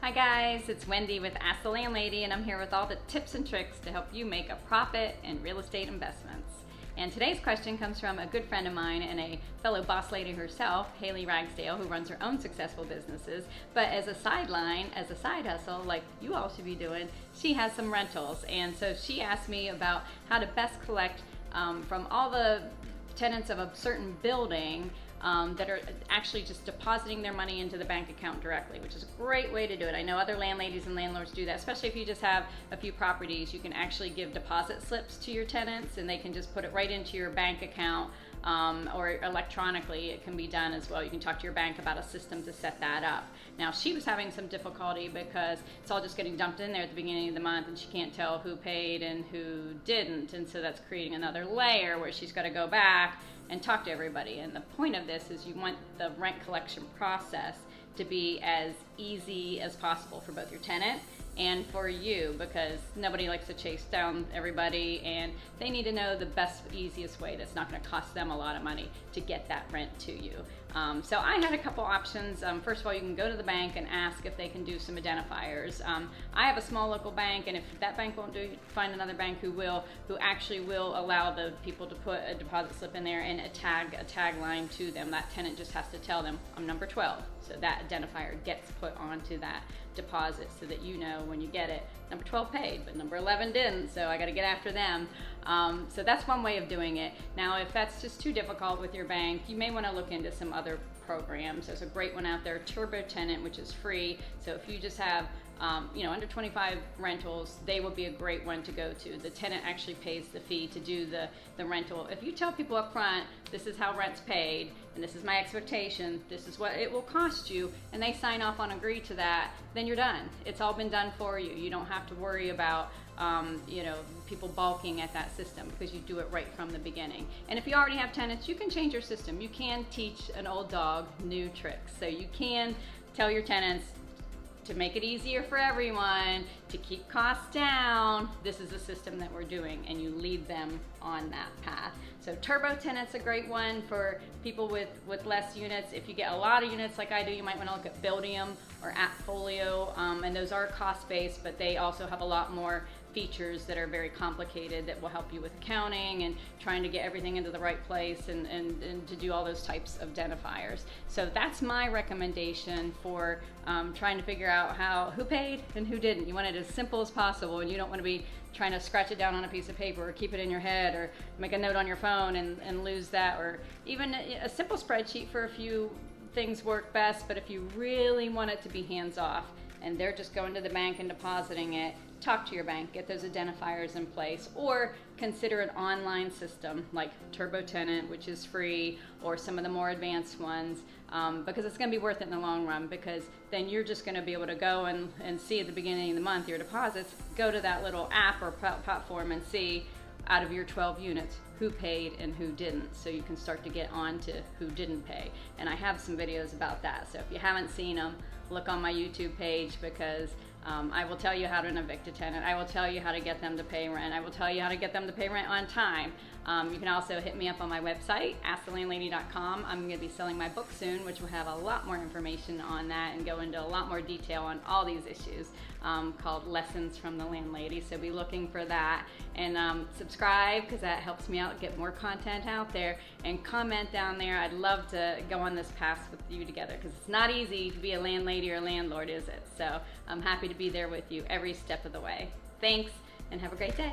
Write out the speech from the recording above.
Hi guys, it's Wendy with Ask the Landlady, and I'm here with all the tips and tricks to help you make a profit in real estate investments. And today's question comes from a good friend of mine and a fellow boss lady herself, Haley Ragsdale, who runs her own successful businesses. But as a sideline, as a side hustle, like you all should be doing, she has some rentals. And so she asked me about how to best collect from all the tenants of a certain building that are actually just depositing their money into the bank account directly, which is a great way to do it. I know other landladies and landlords do that, especially if you just have a few properties. You can actually give deposit slips to your tenants and they can just put it right into your bank account, or electronically it can be done as well. You can talk to your bank about a system to set that up. Now she was having some difficulty because it's all just getting dumped in there at the beginning of the month and she can't tell who paid and who didn't, and so that's creating another layer where she's got to go back and talk to everybody. And the point of this is you want the rent collection process to be as easy as possible for both your tenant and for you, because nobody likes to chase down everybody, and they need to know the best, easiest way that's not going to cost them a lot of money to get that rent to you. So I had a couple options. First of all, you can go to the bank and ask if they can do some identifiers. I have a small local bank, and if that bank won't do, find another bank who actually will allow the people to put a deposit slip in there and a tagline to them. That tenant just has to tell them, I'm number 12. So that identifier gets put onto that deposit so that you know when you get it, number 12 paid, but number 11 didn't, so I got to get after them. So that's one way of doing it. Now, if that's just too difficult with your bank, you may want to look into some other programs. There's a great one out there, Turbo Tenant, which is free. So if you just have under 25 rentals, they will be a great one to go to. The tenant actually pays the fee to do the rental. If you tell people up front, this is how rent's paid, and this is my expectation, this is what it will cost you, and they sign off on agree to that, then you're done. It's all been done for you. You don't have to worry about people balking at that system, because you do it right from the beginning. And if you already have tenants, you can change your system. You can teach an old dog new tricks. So you can tell your tenants, to make it easier for everyone, to keep costs down, this is the system that we're doing, and you lead them on that path. So Turbo Tenant's a great one for people with less units. If you get a lot of units like I do, you might want to look at Buildium or Appfolio, and those are cost-based, but they also have a lot more features that are very complicated that will help you with accounting and trying to get everything into the right place and to do all those types of identifiers. So that's my recommendation for trying to figure out who paid and who didn't. You want it as simple as possible, and you don't want to be trying to scratch it down on a piece of paper or keep it in your head or make a note on your phone and lose that, or even a simple spreadsheet for a few things work best. But if you really want it to be hands-off and they're just going to the bank and depositing it, talk to your bank, get those identifiers in place, or consider an online system like Turbo Tenant, which is free, or some of the more advanced ones, because it's going to be worth it in the long run, because then you're just going to be able to go and see at the beginning of the month your deposits, go to that little app or platform and see out of your 12 units who paid and who didn't, so you can start to get on to who didn't pay. And I have some videos about that, so if you haven't seen them, look on my YouTube page, because I will tell you how to evict a tenant. I will tell you how to get them to pay rent. I will tell you how to get them to pay rent on time. You can also hit me up on my website, askthelandlady.com. I'm going to be selling my book soon, which will have a lot more information on that and go into a lot more detail on all these issues, called Lessons from the Landlady. So be looking for that, and subscribe, because that helps me out, get more content out there, and comment down there. I'd love to go on this path with you together, because it's not easy to be a landlady or a landlord, is it? So I'm happy to be there with you every step of the way. Thanks, and have a great day.